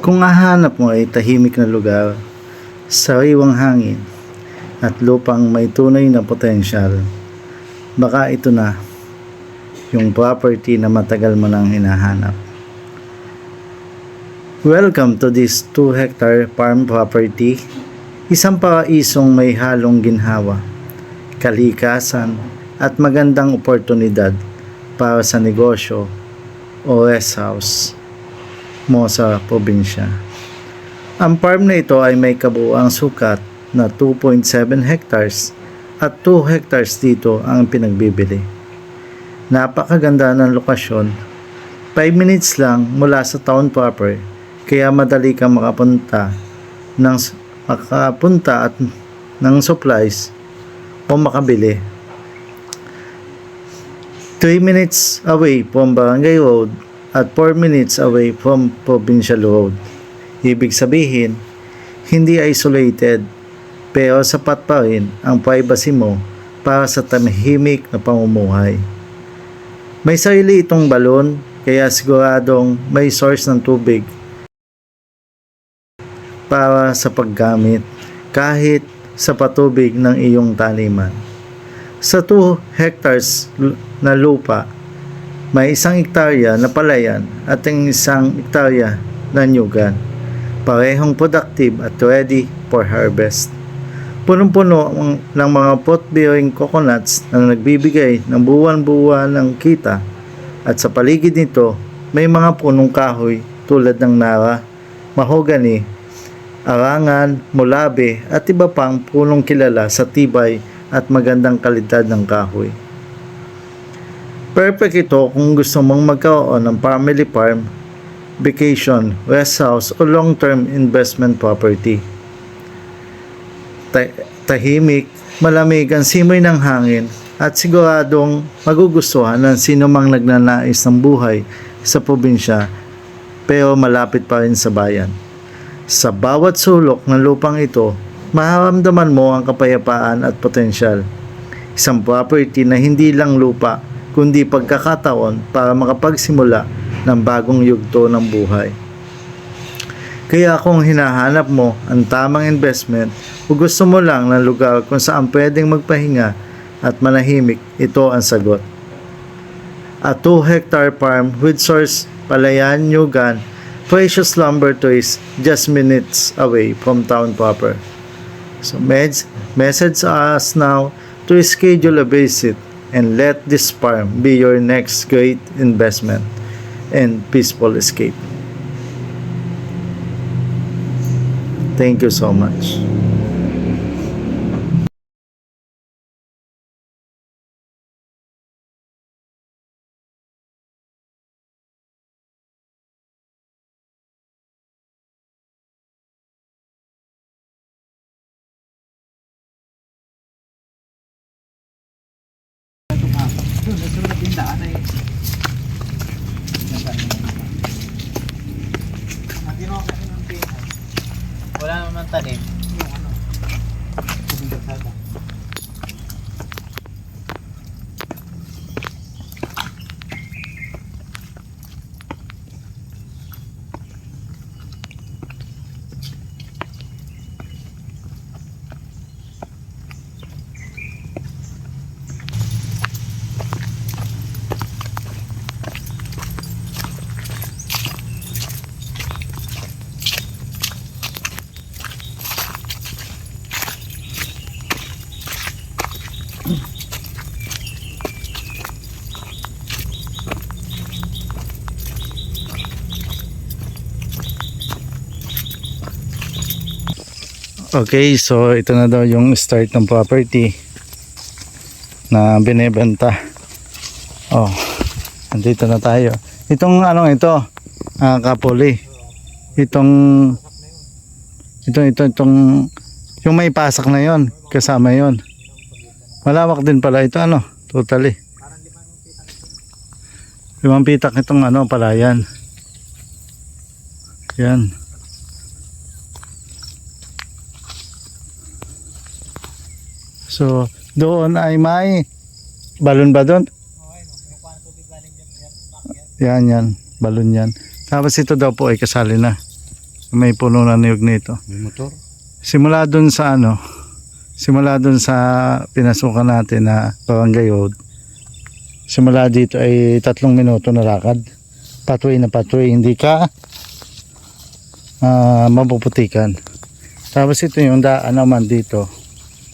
Kung hahanap mo ay tahimik na lugar, sariwang hangin, at lupang may tunay na potensyal, baka ito na yung property na matagal mo nang hinahanap. Welcome to this 2-hectare farm property, isang paraisong may halong ginhawa, kalikasan at magandang oportunidad para sa negosyo o rest house mo sa probinsya. Ang farm na ito ay may kabuuang sukat na 2.7 hectares at 2 hectares dito ang pinagbibili. Napakaganda ng lokasyon, 5 minutes lang mula sa town proper, kaya madali kang makapunta at ng supplies o makabili. 3 minutes away from Barangay Road at 4 minutes away from Provincial Road. Ibig sabihin, hindi isolated, pero sapat pa rin ang privacy mo para sa tahimik na pamumuhay. May sarili itong balon, kaya siguradong may source ng tubig para sa paggamit kahit sa patubig ng iyong taniman. Sa 2 hectares na lupa, may 1 hektarya na palayan at 1 hektarya na nyugan. Parehong productive at ready for harvest. Punong-puno ng mga pot-bearing coconuts na nagbibigay ng buwan-buwan ng kita, at sa paligid nito may mga punong kahoy tulad ng nara, mahogany, arangan, mulabe at iba pang punong kilala sa tibay at magandang kalidad ng kahoy. Perfect ito kung gusto mong magkaroon ng family farm, vacation, rest house o long-term investment property. Tahimik, malamig ang simoy ng hangin at siguradong magugustuhan ng sino mang nagnanais ng buhay sa probinsya pero malapit pa rin sa bayan. Sa bawat sulok ng lupang ito, maharamdaman mo ang kapayapaan at potensyal. Isang property na hindi lang lupa, kundi pagkakataon para makapagsimula ng bagong yugto ng buhay. Kaya kung hinahanap mo ang tamang investment o gusto mo lang ng lugar kung saan pwedeng magpahinga at manahimik, ito ang sagot. A 2-hectare farm with source, palayan, nyugan, precious lumber trees just minutes away from town proper. So message us now to schedule a visit and let this farm be your next great investment and peaceful escape. Thank you so much. Wala naman tanim. Okay, so ito na daw yung start ng property na binebenta. Oh, andito na tayo. Itong ito, kapuli. Itong yung may pasak na yon, kasama yon. Malawak din pala ito, totally. 5 pitak itong palayan. Yan. So, doon ay may balon ba doon? Yan, balon yan. Tapos ito daw po ay kasali na. May puno na niyog nito. May motor. Simula dun sa pinasukan natin na Barangay Road. Simula dito ay 3 minuto na lakad. Pathway na pathway, hindi ka mapuputikan. Tapos ito yung daan naman dito.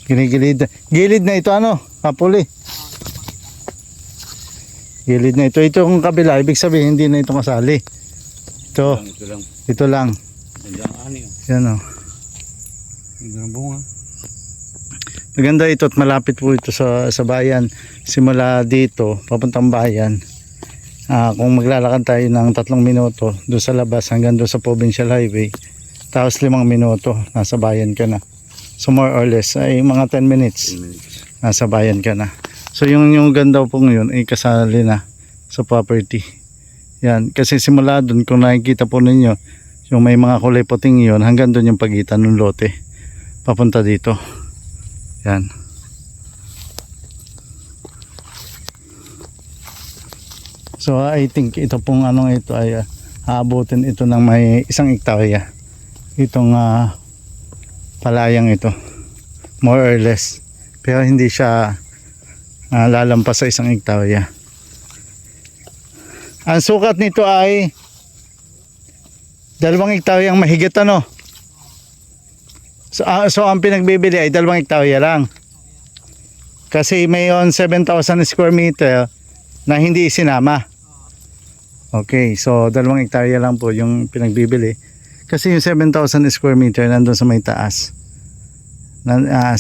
Gilid na ito papuli. Gilid na ito. Ito yung kabila, ibig sabihin hindi na ito kasali. Ito lang. Nandiyan ani. Yan Hindi na bunga. Maganda ito at malapit po ito sa bayan. Simula dito, papuntang bayan. Kung maglalakad tayo ng 3 minuto doon sa labas hanggang doon sa Provincial Highway, tapos 5 minuto, nasa bayan ka na. So more or less, ay mga 10 minutes, nasa bayan ka na. So yung ganda po ngayon ay kasali na sa property. Yan, kasi simula doon kung nakikita po ninyo, yung may mga kulay puting yun, hanggang doon yung pagitan ng lote. Papunta dito. Yan. So I think ito pong ito ay aabutin ito ng may 1 hektarya. Itong palayang ito. More or less. Pero hindi siya lalampas sa 1 hektarya. Ang sukat nito ay 2 hektaryang mahigit So ang pinagbibili ay 2 hektarya lang. Kasi mayroon 7,000 square meter na hindi isinama. Okay, so 2 hektarya lang po yung pinagbibili. Kasi yung 7,000 square meter nandun sa may taas.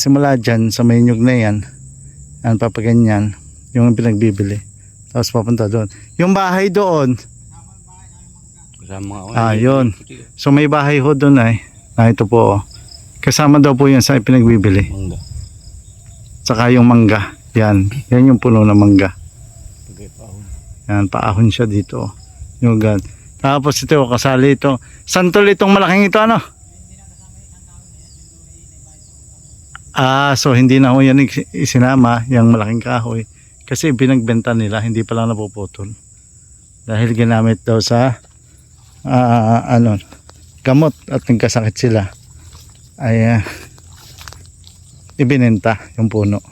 Simula dyan sa may nyug na yan, papaganyan, yung pinagbibili. Tapos papunta doon. Yung bahay doon, Kasama yun. So may bahay ho doon ito po. Kasama daw po yan sa pinagbibili. Mangga. Saka yung mangga. Yan yung puno ng mangga. Yan, paahon siya dito. Yung gan. Tapos ito, kasali ito. Santol itong malaking ito so hindi na ho yan isinama, yung malaking kahoy. Kasi pinagbenta nila, hindi pa lang napuputol. Dahil ginamit daw sa gamot at nagkasakit sila. Ay ibinenta yung puno.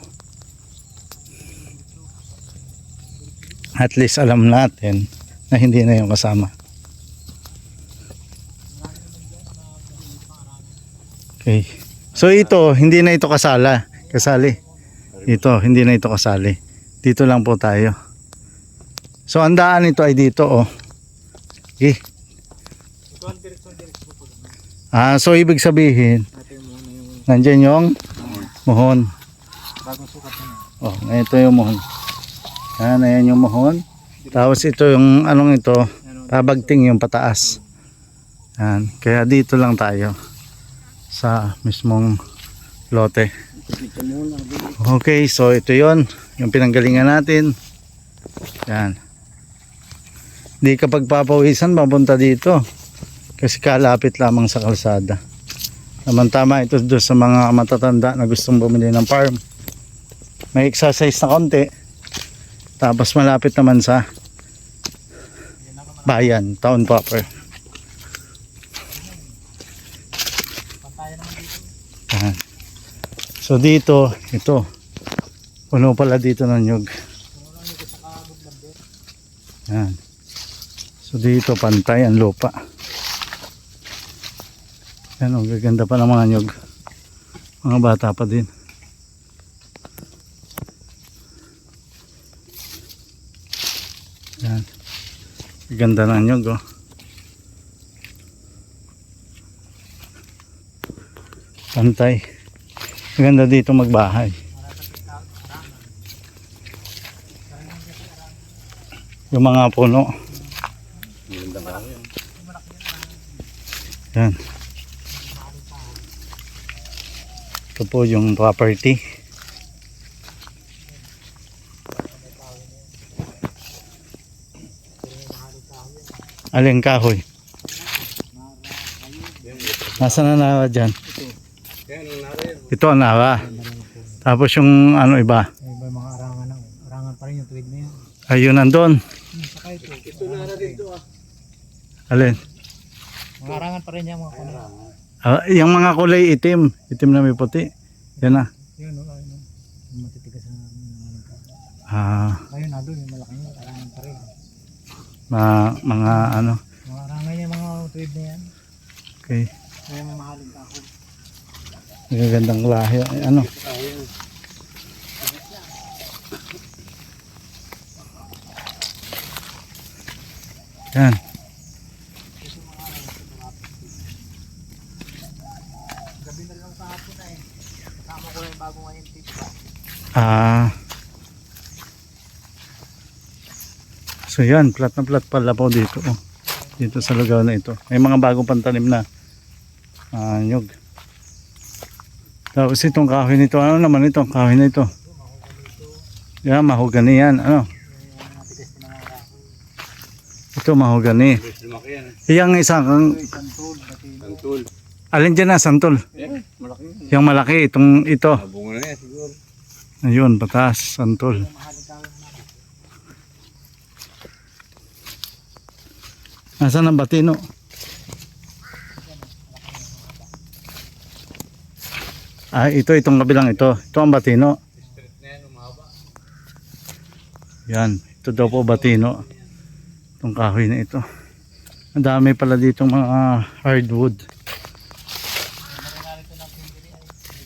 At least alam natin na hindi na yung kasama. Okay. So ito, hindi na ito kasali. Ito, hindi na ito kasali. Dito lang po tayo. So ang daan ito ay dito Okay. So ibig sabihin, nandiyan yung muhon. Bagong sukat Oh, na ito yung muhon. Ayan yung muhon. Tapos ito yung ito, pabagting yung pataas. Yan. Kaya dito lang tayo sa mismong lote. Okay, so ito yon yung pinanggalingan natin. Yan. Di ka pagpapawisan papunta dito kasi kalapit lamang sa kalsada. Tama ito doon sa mga matatanda na gustong bumili ng farm. May exercise na konti. Tapos malapit naman sa bayan, town proper. So dito, ito. Puno pala dito ng nyug. Yan. So dito pantay ang lupa. Yan gaganda pa ng mga nyug. Mga bata pa din. Yan. Ganda ng nyug Pantay. Maganda dito magbahay. Yung mga puno. Yan. Ito po yung property. Aling kahoy. Nasaan na nawa dyan? Ito ang nawa. Tapos yung iba. Iba mga arangan pa rin yung tuwid na yan. Ayun nandun. Saka ito. Ito na dito Alin? Mga arangan pa rin yan mga kulay. Yung mga kulay itim. Itim na may puti. Yan na. Yun o, ayun o. Yung matitigas na nangalan ka. Ayun na doon, yung malaki nyo, arangan pa rin. Mga ano. Mga arangan niya, mga tuwid na yan. Okay. Kaya mamahalin ka ako. Magagandang lahi. Ano? Yan. Gabi na lang kahapon na eh. Kasama ko lang yung bagong ngayon tita. So yan, plat na plat pala po dito. Oh. Dito sa lugar na ito. May mga bagong pantanim na nyug. Tapos itong kahoy nito, ano naman ito? Kahoy na ito. Yan, mahogani yan. Ano? Ito mahogani. Lumaki yan. Yang isang Santol. alin dyan na santol. Malaki yan. Yung malaki, ito. Bunga na yan siguro. Ayun, batas, santol. Nasaan ang batino? Itong kabilang ito. Ito ang batino. Street na yan, umahaba. Yan, ito daw po batino. Itong kahoy na ito. Ang dami pala dito mga hardwood.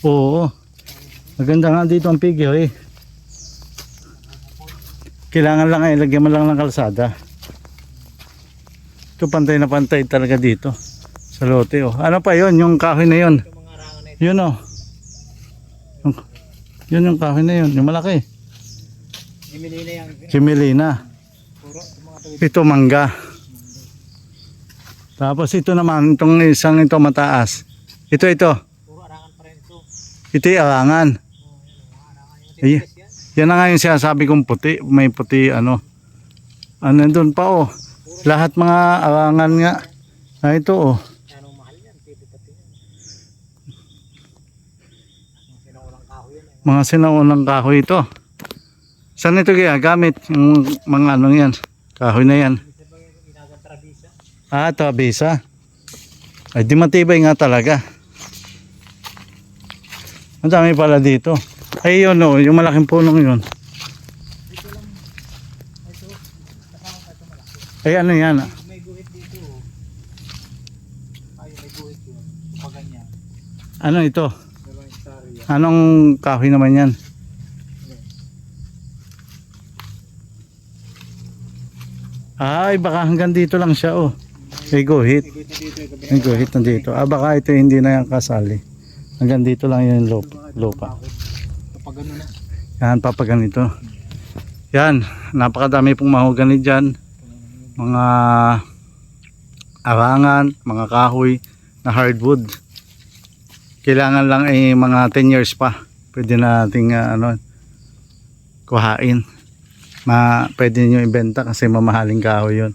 Oo. Maganda nga dito ang pigyo eh. Kailangan lang ay lagyan mo lang ng kalsada. Ito pantay na pantay talaga dito. Sa lote oh. Ano pa yon yung kahoy na yon? Yung mga arangan na ito. Yun oh. Yun yung kahoy na yun. Yung malaki. Imilina yung Kimilina. puro. Yung mga tuwid. Ito mangga. Tapos ito naman, itong isang ito mataas. Ito. Puro arangan pa rin ito. Ito yung arangan. Oh, yun, mga arangan yung titigas yan. Yan na nga yung sinasabi kong puti. May puti ano. Ano doon pa oh. Lahat mga arangan nga. Ito oh. Anong mahal yan? Pwede pati yan. Mga sinaulang kahoy yan eh. Mga sinaunang kahoy ito. Saan ito kaya gamit? Yung mga ano yan. Kahoy na yan. Isa ba yung inagang trabisa? Ito bisa. Ay di matibay nga talaga. Ang dami pala dito. Ay yun oh. Yung malaking punong yun. Ito lang. Ito. Kasama pa ito malaki. Ay ano yan? May guhit dito. Oh. Ay, may guhit yun. Pag ganyan. Ano ito? Dalawang hektarya. Anong kahoy naman yan? Ay baka hanggang dito lang siya oh. May guhit. May guhit na dito. Yung May guhit na dito. Baka ito hindi na yung kasali. Hanggang dito lang yung lupa. Kapag gano'n na. Yan, papaganito. Yan, napakadami pong mahogani dyan. Mga arangan, mga kahoy na hardwood. Kailangan lang ay mga 10 years pa. Pwede nating kuhain. Pwede nyo ibenta kasi mamahaling kahoy yun.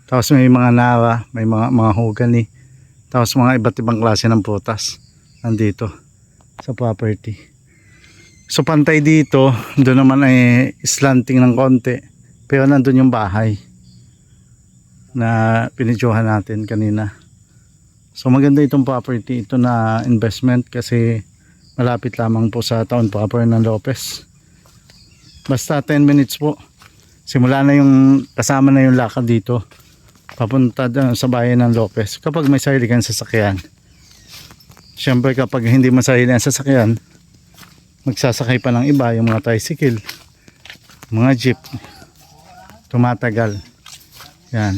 Tapos may mga nawa, may mga mahogani. Tapos mga iba't ibang klase ng prutas. Nandito sa property. So pantay dito, doon naman ay slanting ng konti. Pero nandun yung bahay na pinidyohan natin kanina. So maganda itong property, ito na investment kasi malapit lamang po sa town proper ng Lopez. Basta 10 minutes po. Simula na yung kasama na yung lakad dito. Papunta sa bayan ng Lopez kapag may sarili kang sasakyan. Siyempre kapag hindi masarili ang sasakyan, magsasakay pa ng iba, yung mga tricycle, mga jeep, tumatagal. Yan.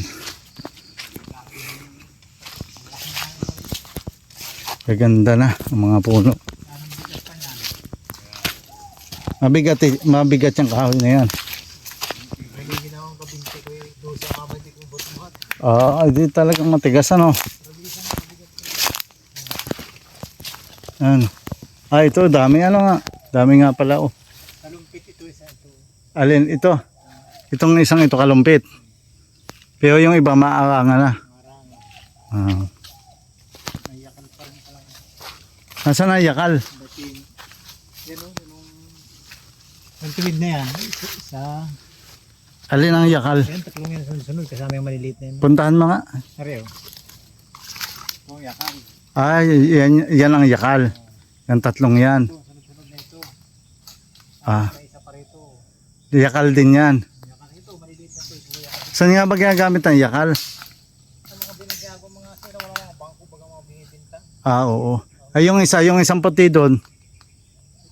Gaganda na ang mga puno. Mabigat yung kahoy na yan. May ginawang kabinti ko yung doon sa kamay di kong butmuhat. Hindi talagang matigas ano. Yan. Ito dami ano nga. Dami nga pala oh. Kalumpit ito isa ito. Alin ito? Itong isang ito kalumpit. Pero yung iba maarangan na. Marami. Naiyakal pa rin pala. Nasaan na yakal? Bating. Yan o. Yung tuwid na yan. Isa. Alin ang yakal? Yan tatlong yan sunod-sunod. Kasama yung maliliit na yun. Puntahan mo nga. Ari o. Itong yakal. Ay, yan ang yakal. Yan tatlong yan. Ito, sunod-sunod na ito. Ah, May isa pa rito. yakal din yan. Yakal ito, maliliit na ito. Ito yakal. Saan nga ba ginagamit ang yakal? Sa mga binigyago, mga sira, wala mga bangko, baga mga binibinta. Ah, oo. Ay, yung isang puti doon. Ito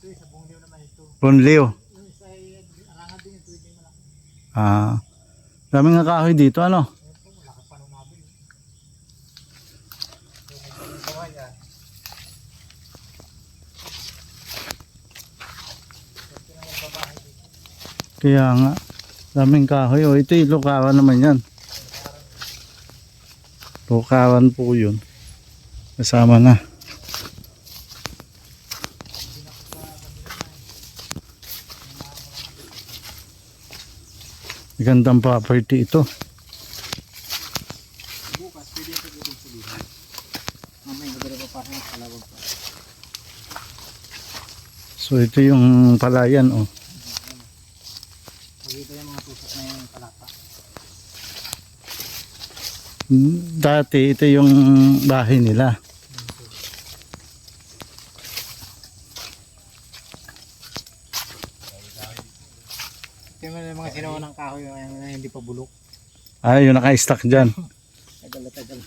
yung sa Bungliw naman ito. Bunliw. Yung isa ay arangan din yung tuwing malaki. Ah, daming nga kahoy dito, ano? Ito, malaki pa nung nabil. So, may yung kaway yan. Ito na yung babae dito. Kaya nga, daming kahoy. O, ito yung lukawan naman yan. Lukawan po yun. Kasama na. Gandang property ito. Bukas, pwede ito dito sa dito. Mamaya gagawin pa pa sa kalawag pa. So ito yung palayan, oh. Pagkita yung mga tusok na yung palapa. Dati ito yung bahay nila. Ito yung mga sinawa ng kahoy yung hindi pa bulok. Ay, yung naka-stack dyan. Tagal.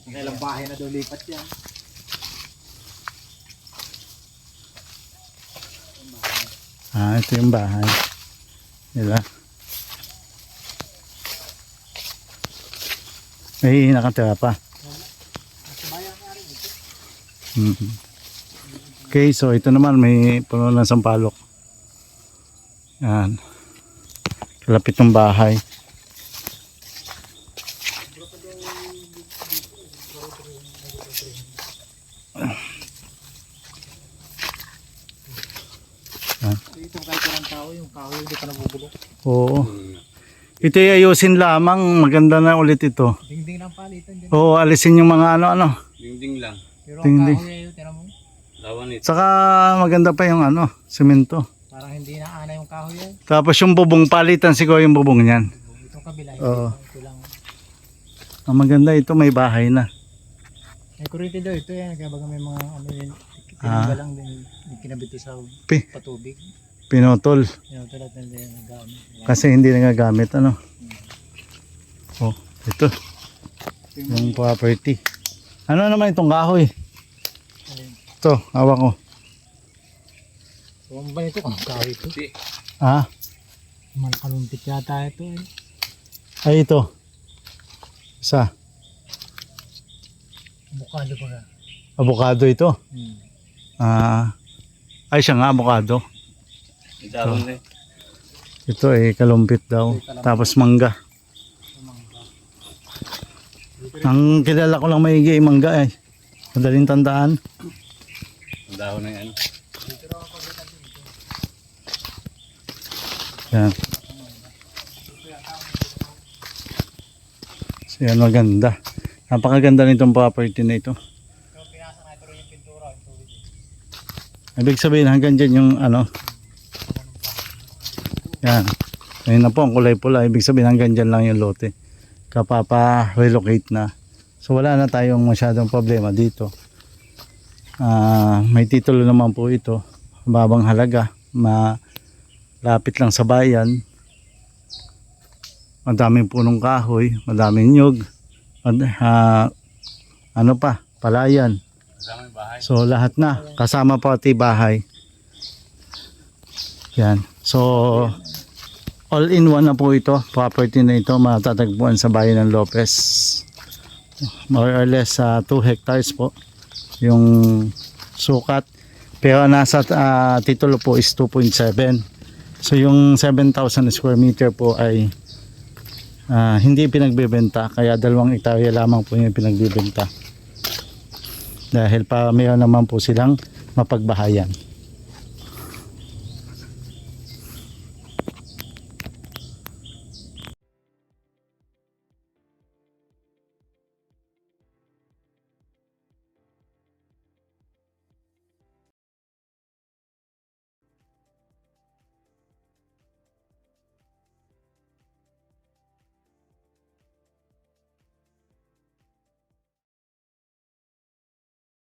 Ilang bahay na daw lipat yan. Ah, ito yung bahay nila. May nakatira pa. Nasa bayan nga rin ito. Mhm. Okay, so ito naman may puno ng sampalok. Yan. Lapit ng bahay. Ito kahit walang tao, yung kahoy hindi pa nabubulok. Oo. Ito ay ayusin lamang. Maganda na ulit ito. Dingding ng palitan din. Oo, alisin yung mga ano-ano. Dingding lang. Pero ang Dingding. kahoy ay tira mo, Lawan ito. Saka maganda pa yung ano, semento. parang hindi na ana yung kahoy ay. Tapos yung bubong, palitan siguro yung bubong niyan. Itong kabila, Oo. ito lang. Ang maganda ito, may bahay na. May kurite daw ito yan, kaya baga may mga ano yun, Ah. tinanggal lang din, kinabit ito sa Pi. patubig. Pinotol. Yan, tulad na din nagamit. Kasi hindi nagagamit, ano. Oh, ito. Yung property. Ano naman itong kahoy? Ito, hawak ko. So, ano ba ito? Ang kahoy ito. Ah, Malakalumpit yata ito eh. ay ito. Isa. Bukado pa ka. Avocado ito. Ah, ay siya nga, avocado. Dahon na eh. Ito eh, kalumpit daw. Tapos mangga. Ang kilala ko lang maigi ay mangga eh. Madaling tandaan. Ang dahon na yan. Yan. So yan, maganda. Napakaganda nitong property na ito. So, pinasa na ito rin yung pintura. Yung tubig. Ibig sabihin hanggang dyan yung ano. Yan. Ngayon na po ang kulay pula. Ibig sabihin hanggang dyan lang yung lote. Kapapa-relocate na. So wala na tayong masyadong problema dito. May titulo naman po ito. Babang halaga. Malapit lang sa bayan. Madaming punong kahoy. Madaming nyug. Ano pa? Palayan. Kasama yung bahay. So lahat na. Kasama pati bahay. Yan. So all in one na po ito. Property na ito matatagpuan sa bayan ng Lopez. More or less 2 hectares po yung sukat. Pero nasa titulo po is 2.7. So yung 7,000 square meter po ay hindi pinagbebenta. Kaya 2 hektarya lamang po yung pinagbebenta. Dahil pa mayroon naman po silang mapagbahayan.